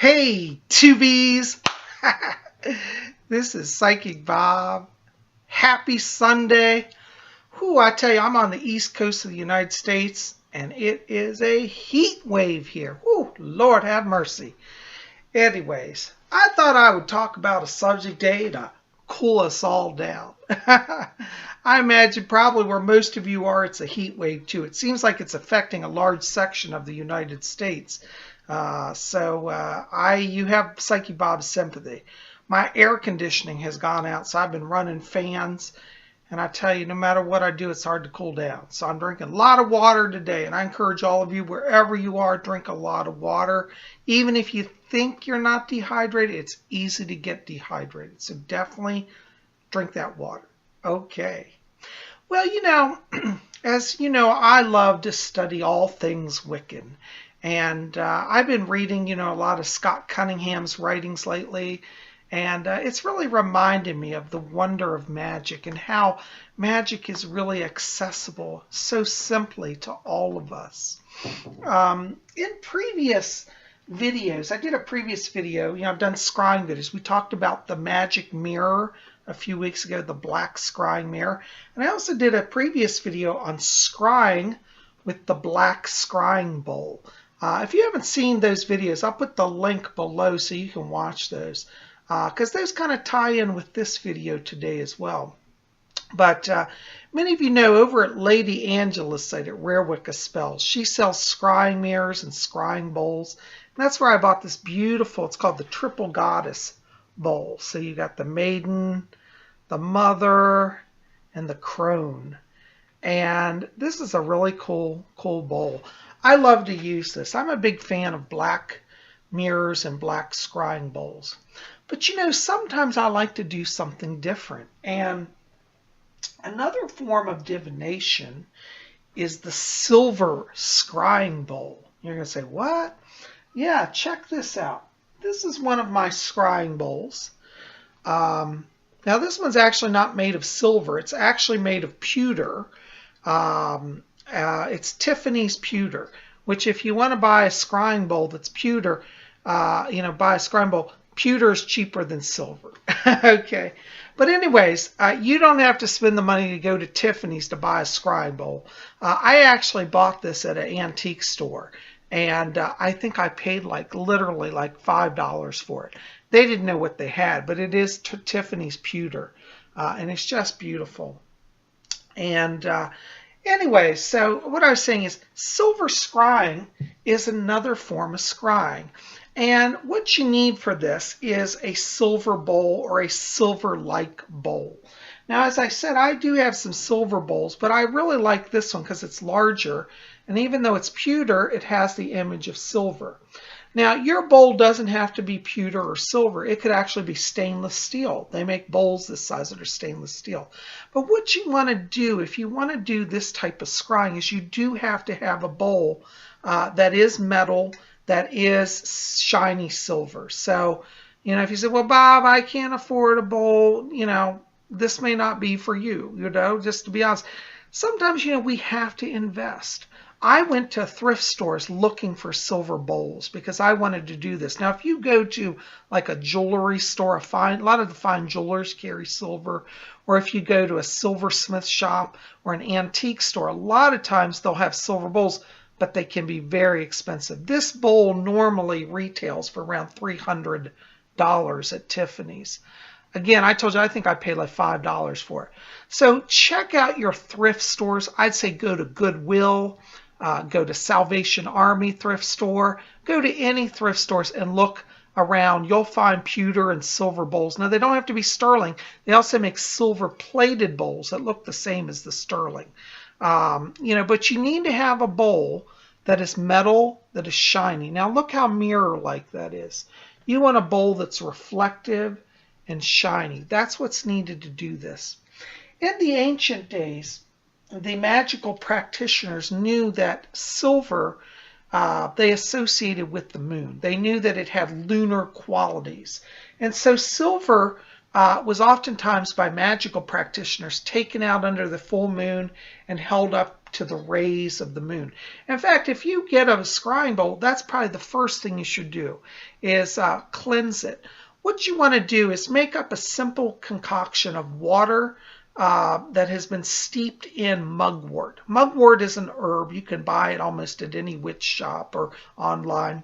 Hey, tubies! This is Psychic Bob. Happy Sunday. Whew, I tell you, I'm on the east coast of the United States, and it is a heat wave here. Whew, Lord have mercy. Anyways, I thought I would talk about a subject today to cool us all down. I imagine probably where most of you are, it's a heat wave too. It seems like it's affecting a large section of the United States. You have Psychic Bob's sympathy. My air conditioning has gone out, so I've been running fans. And I tell you, no matter what I do, it's hard to cool down. So I'm drinking a lot of water today. And I encourage all of you, wherever you are, drink a lot of water. Even if you think you're not dehydrated, it's easy to get dehydrated. So definitely drink that water. Okay. Well, as you know, I love to study all things Wiccan. And I've been reading, a lot of Scott Cunningham's writings lately. And it's really reminded me of the wonder of magic and how magic is really accessible so simply to all of us. In previous videos, I did a previous video, I've done scrying videos. We talked about the magic mirror a few weeks ago, the black scrying mirror. And I also did a previous video on scrying with the black scrying bowl. If you haven't seen those videos, I'll put the link below so you can watch those. Because those kind of tie in with this video today as well. But many of you know over at Lady Angela's site at Rare Wicca Spells, she sells scrying mirrors and scrying bowls. And that's where I bought this beautiful, it's called the Triple Goddess bowl. So you got the Maiden, the Mother, and the Crone. And this is a really cool bowl. I love to use this. I'm a big fan of black mirrors and black scrying bowls. But sometimes I like to do something different. And another form of divination is the Silver Scrying Bowl. You're going to say, what? Yeah, check this out. This is one of my scrying bowls. Now this one's actually not made of silver. It's actually made of pewter. It's Tiffany's pewter, which if you want to buy a scrying bowl that's pewter, buy a scrying bowl. Pewter is cheaper than silver. Okay. But anyways, you don't have to spend the money to go to Tiffany's to buy a scrying bowl. I actually bought this at an antique store. And I think I paid literally $5 for it. They didn't know what they had, but it is Tiffany's pewter. And it's just beautiful. And anyway, so what I was saying is silver scrying is another form of scrying. And what you need for this is a silver bowl or a silver-like bowl. Now, as I said, I do have some silver bowls, but I really like this one because it's larger. And even though it's pewter, it has the image of silver. Now, your bowl doesn't have to be pewter or silver. It could actually be stainless steel. They make bowls this size that are stainless steel. But what you want to do, if you want to do this type of scrying, is you do have to have a bowl that is metal, that is shiny silver. So, if you say, well, Bob, I can't afford a bowl, this may not be for you, just to be honest. Sometimes, we have to invest. I went to thrift stores looking for silver bowls because I wanted to do this. Now, if you go to like a jewelry store, a lot of the fine jewelers carry silver, or if you go to a silversmith shop or an antique store, a lot of times they'll have silver bowls, but they can be very expensive. This bowl normally retails for around $300 at Tiffany's. Again, I told you, I think I paid like $5 for it. So check out your thrift stores. I'd say go to Goodwill, go to Salvation Army thrift store, go to any thrift stores and look around. You'll find pewter and silver bowls. Now, they don't have to be sterling. They also make silver-plated bowls that look the same as the sterling. But you need to have a bowl that is metal, that is shiny. Now look how mirror-like that is. You want a bowl that's reflective and shiny. That's what's needed to do this. In the ancient days, the magical practitioners knew that silver, they associated with the moon. They knew that it had lunar qualities. And so silver was oftentimes by magical practitioners taken out under the full moon and held up to the rays of the moon. In fact, if you get a scrying bowl, that's probably the first thing you should do is cleanse it. What you want to do is make up a simple concoction of water that has been steeped in mugwort. Mugwort is an herb. You can buy it almost at any witch shop or online.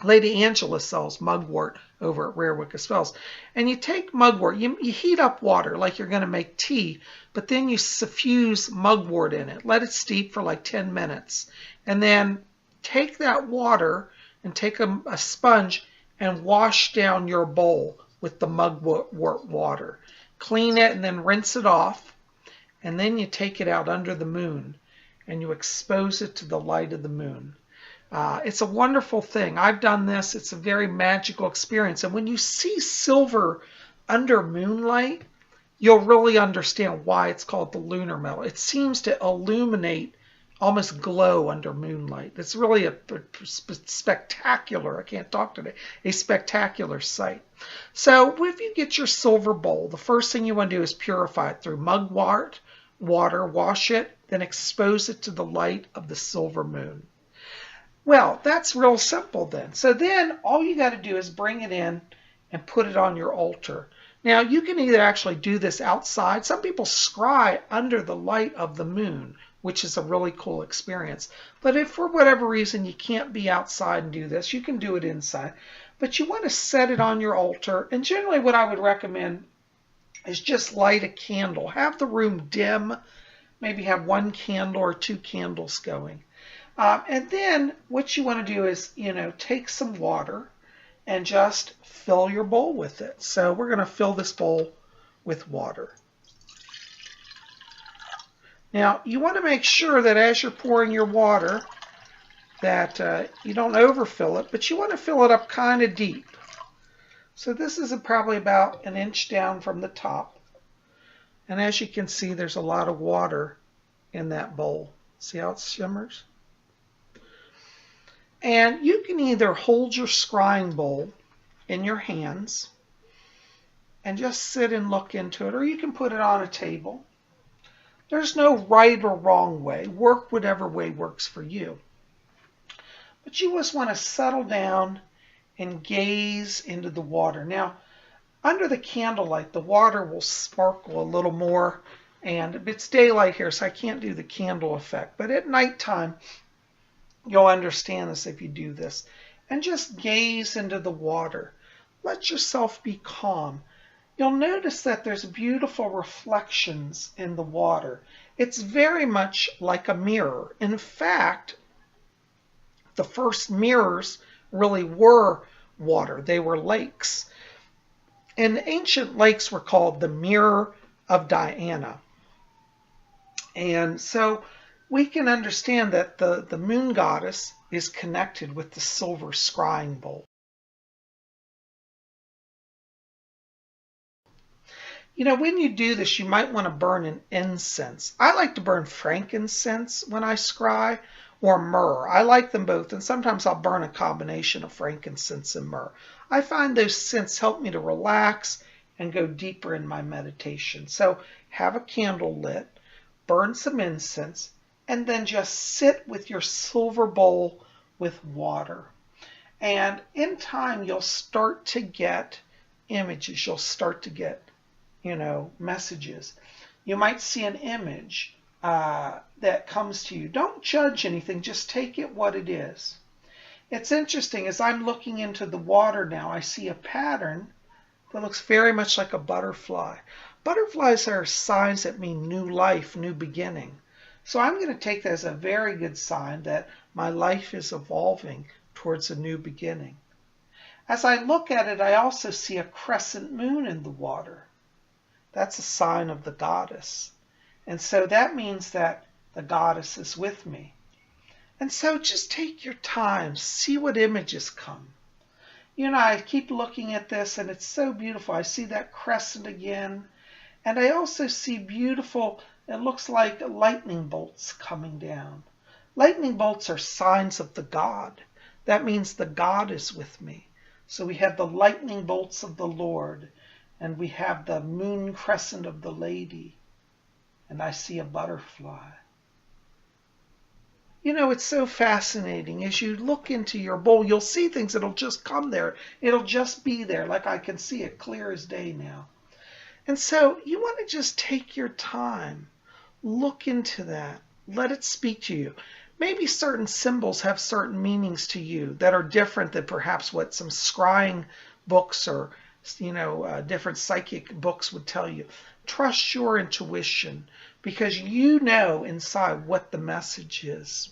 Lady Angela sells mugwort over at Rare Wicca Spells. And you take mugwort, you heat up water like you're going to make tea, but then you suffuse mugwort in it. Let it steep for like 10 minutes. And then take that water and take a sponge and wash down your bowl with the mugwort water. Clean it and then rinse it off. And then you take it out under the moon and you expose it to the light of the moon. It's a wonderful thing. I've done this. It's a very magical experience. And when you see silver under moonlight, you'll really understand why it's called the lunar metal. It seems to illuminate, almost glow under moonlight. It's really a spectacular, I can't talk today, a spectacular sight. So if you get your silver bowl, the first thing you want to do is purify it through mugwort, water, wash it, then expose it to the light of the silver moon. Well, that's real simple then. So then all you got to do is bring it in and put it on your altar. Now, you can either actually do this outside. Some people scry under the light of the moon, which is a really cool experience. But if for whatever reason you can't be outside and do this, you can do it inside. But you want to set it on your altar. And generally what I would recommend is just light a candle. Have the room dim. Maybe have one candle or two candles going. And then what you want to do is, take some water and just fill your bowl with it. So we're going to fill this bowl with water. Now, you want to make sure that as you're pouring your water that you don't overfill it, but you want to fill it up kind of deep. So this is probably about an inch down from the top. And as you can see, there's a lot of water in that bowl. See how it shimmers? And you can either hold your scrying bowl in your hands and just sit and look into it, or you can put it on a table. There's no right or wrong way. Work whatever way works for you. But you just want to settle down and gaze into the water. Now, under the candlelight, the water will sparkle a little more, and it's daylight here, so I can't do the candle effect. But at nighttime, you'll understand this if you do this. And just gaze into the water. Let yourself be calm. You'll notice that there's beautiful reflections in the water. It's very much like a mirror. In fact, the first mirrors really were water. They were lakes. And ancient lakes were called the Mirror of Diana. And so we can understand that the moon goddess is connected with the Silver Scrying Bowl. When you do this, you might want to burn an incense. I like to burn frankincense when I scry, or myrrh. I like them both, and sometimes I'll burn a combination of frankincense and myrrh. I find those scents help me to relax and go deeper in my meditation. So have a candle lit, burn some incense, and then just sit with your silver bowl with water. And in time, you'll start to get images. You'll start to get, messages. You might see an image that comes to you. Don't judge anything. Just take it what it is. It's interesting. As I'm looking into the water now, I see a pattern that looks very much like a butterfly. Butterflies are signs that mean new life, new beginning. So I'm going to take that as a very good sign that my life is evolving towards a new beginning. As I look at it, I also see a crescent moon in the water. That's a sign of the goddess. And so that means that the goddess is with me. And so just take your time, see what images come. I keep looking at this and it's so beautiful. I see that crescent again. And I also see beautiful, it looks like lightning bolts coming down. Lightning bolts are signs of the God. That means the God is with me. So we have the lightning bolts of the Lord. and we have the moon crescent of the lady, and I see a butterfly. You know, it's so fascinating. As you look into your bowl, you'll see things that'll just come there. It'll just be there, like I can see it clear as day now. And so you want to just take your time, look into that, let it speak to you. Maybe certain symbols have certain meanings to you that are different than perhaps what some scrying books or, different psychic books would tell you. Trust your intuition because you know inside what the message is.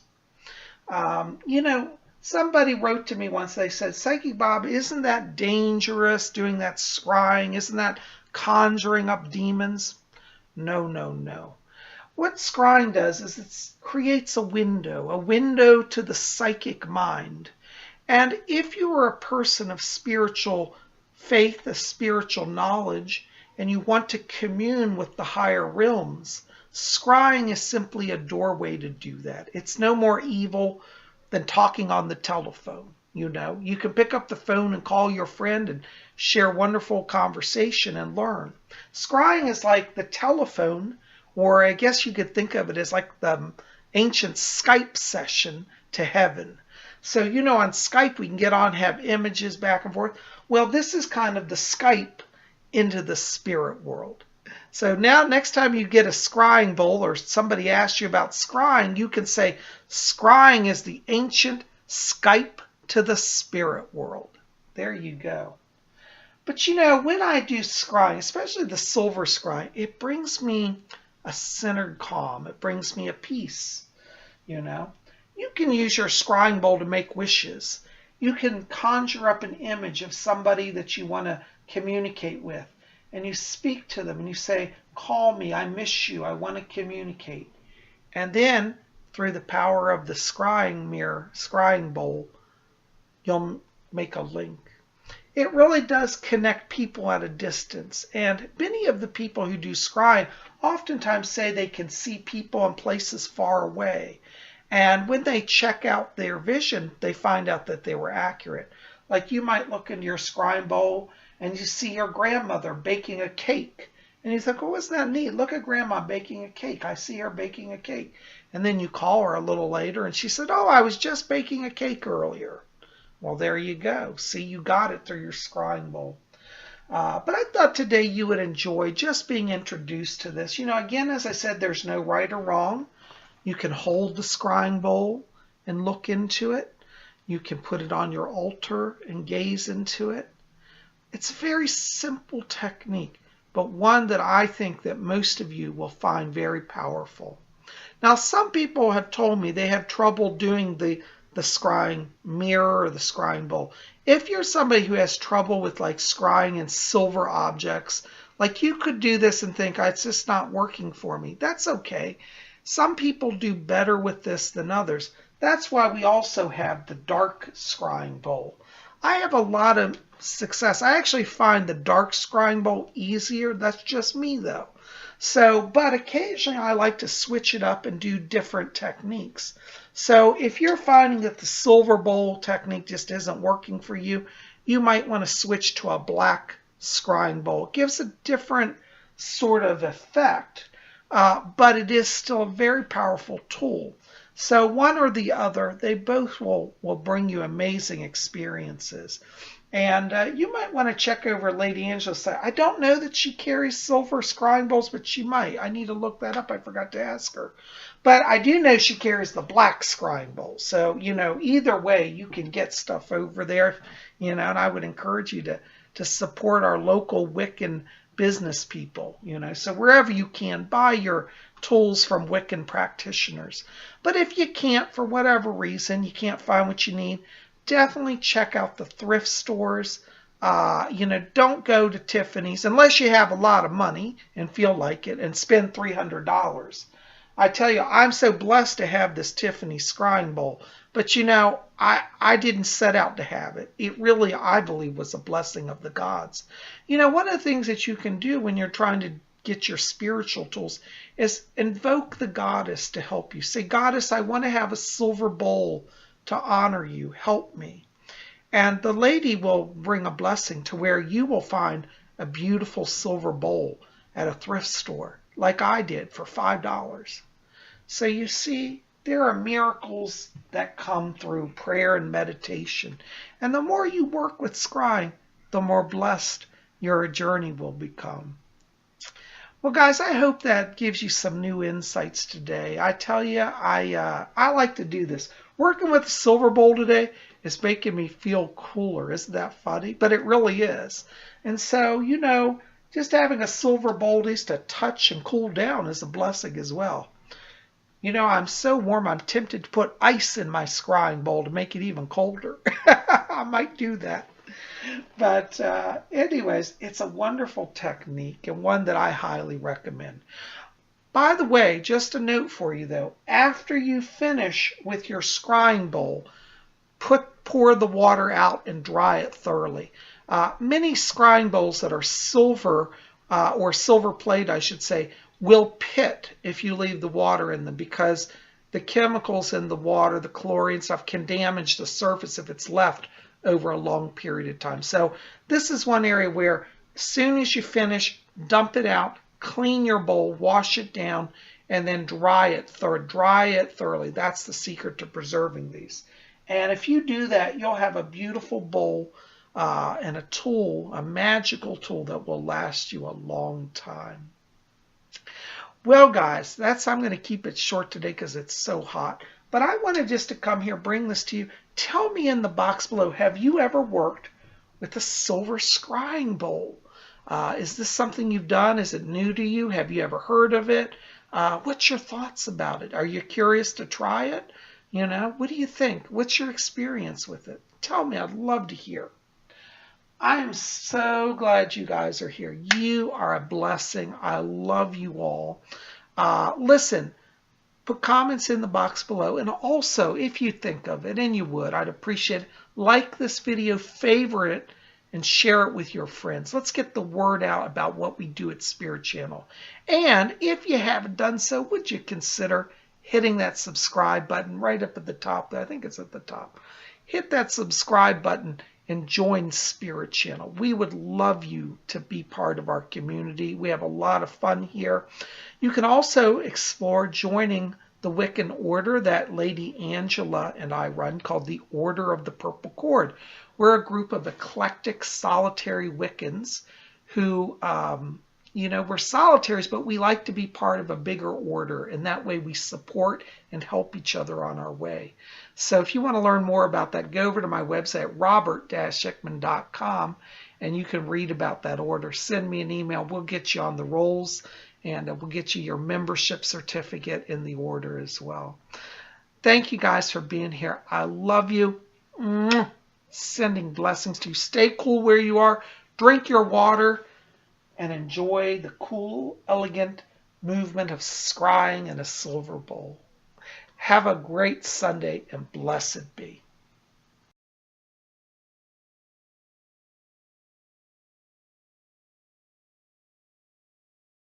Somebody wrote to me once, they said, Psychic Bob, isn't that dangerous doing that scrying? Isn't that conjuring up demons? No, no, no. What scrying does is it creates a window to the psychic mind. And if you are a person of spiritual faith, of spiritual knowledge, and you want to commune with the higher realms, scrying is simply a doorway to do that. It's no more evil than talking on the telephone. You can pick up the phone and call your friend and share wonderful conversation and learn. Scrying is like the telephone, or I guess you could think of it as like the ancient Skype session to heaven. So, on Skype we can get on, have images back and forth. Well, this is kind of the Skype into the spirit world. So now next time you get a scrying bowl or somebody asks you about scrying, you can say scrying is the ancient Skype to the spirit world. There you go. But when I do scrying, especially the silver scrying, it brings me a centered calm. It brings me a peace. You can use your scrying bowl to make wishes. You can conjure up an image of somebody that you want to communicate with. And you speak to them and you say, call me, I miss you, I want to communicate. And then, through the power of the scrying bowl, you'll make a link. It really does connect people at a distance. And many of the people who do scrying oftentimes say they can see people in places far away. And when they check out their vision, they find out that they were accurate. Like you might look into your scrying bowl and you see your grandmother baking a cake. And you think, oh, isn't that neat? Look at Grandma baking a cake. I see her baking a cake. And then you call her a little later and she said, oh, I was just baking a cake earlier. Well, there you go. See, you got it through your scrying bowl. But I thought today you would enjoy just being introduced to this. Again, as I said, there's no right or wrong. You can hold the scrying bowl and look into it. You can put it on your altar and gaze into it. It's a very simple technique, but one that I think that most of you will find very powerful. Now, some people have told me they have trouble doing the scrying mirror or the scrying bowl. If you're somebody who has trouble with like scrying in silver objects, like you could do this and think, it's just not working for me. That's okay. Some people do better with this than others. That's why we also have the dark scrying bowl. I have a lot of success. I actually find the dark scrying bowl easier. That's just me though. But occasionally I like to switch it up and do different techniques. So if you're finding that the silver bowl technique just isn't working for you, you might want to switch to a black scrying bowl. It gives a different sort of effect, but it is still a very powerful tool. So one or the other, they both will bring you amazing experiences. And you might want to check over Lady Angela's site. I don't know that she carries silver scrying bowls, but she might. I need to look that up. I forgot to ask her. But I do know she carries the black scrying bowl. So, either way, you can get stuff over there, and I would encourage you to support our local Wiccan business people, So wherever you can, buy your tools from Wiccan practitioners. But if you can't, for whatever reason, you can't find what you need, definitely check out the thrift stores. Don't go to Tiffany's unless you have a lot of money and feel like it and spend $300. I tell you, I'm so blessed to have this Tiffany scrying bowl. But I didn't set out to have it. It really, I believe, was a blessing of the gods. One of the things that you can do when you're trying to get your spiritual tools is invoke the goddess to help you. Say, Goddess, I want to have a silver bowl to honor you. Help me. And the lady will bring a blessing to where you will find a beautiful silver bowl at a thrift store, like I did for $5. So you see, there are miracles that come through prayer and meditation. And the more you work with scrying, the more blessed your journey will become. Well, guys, I hope that gives you some new insights today. I tell you, I like to do this. Working with the silver bowl today is making me feel cooler. Isn't that funny? But it really is. And so, you know, just having a silver bowl just to touch and cool down is a blessing as well. You know, I'm so warm, I'm tempted to put ice in my scrying bowl to make it even colder. I might do that. But anyways, it's a wonderful technique and one that I highly recommend. By the way, just a note for you though, after you finish with your scrying bowl, pour the water out and dry it thoroughly. Many scrying bowls that are silver or silver plate, I should say, will pit if you leave the water in them because the chemicals in the water, the chlorine stuff, can damage the surface if it's left over a long period of time. So this is one area where as soon as you finish, dump it out, clean your bowl, wash it down, and then dry it thoroughly. That's the secret to preserving these. And if you do that, you'll have a beautiful bowl and a tool, a magical tool that will last you a long time. Well, guys, I'm going to keep it short today because it's so hot. But I wanted just to come here, bring this to you. Tell me in the box below, have you ever worked with a Silver Scrying Bowl? Is this something you've done? Is it new to you? Have you ever heard of it? What's your thoughts about it? Are you curious to try it? You know, what do you think? What's your experience with it? Tell me. I'd love to hear. I am so glad you guys are here. You are a blessing. I love you all. Listen, put comments in the box below. And also, if you think of it, and you would, I'd appreciate it. Like this video, favorite it, and share it with your friends. Let's get the word out about what we do at Spirit Channel. And if you haven't done so, would you consider hitting that subscribe button right up at the top? I think it's at the top. Hit that subscribe button and join Spirit Channel. We would love you to be part of our community. We have a lot of fun here. You can also explore joining the Wiccan order that Lady Angela and I run called the Order of the Purple Cord. We're a group of eclectic solitary Wiccans who, you know, we're solitaries, but we like to be part of a bigger order, and that way we support and help each other on our way. So if you want to learn more about that, go over to my website, robert-hickman.com, and you can read about that order. Send me an email. We'll get you on the rolls, and we'll get you your membership certificate in the order as well. Thank you guys for being here. I love you. Sending blessings to you. Stay cool where you are. Drink your water and enjoy the cool, elegant movement of scrying in a silver bowl. Have a great Sunday and blessed be.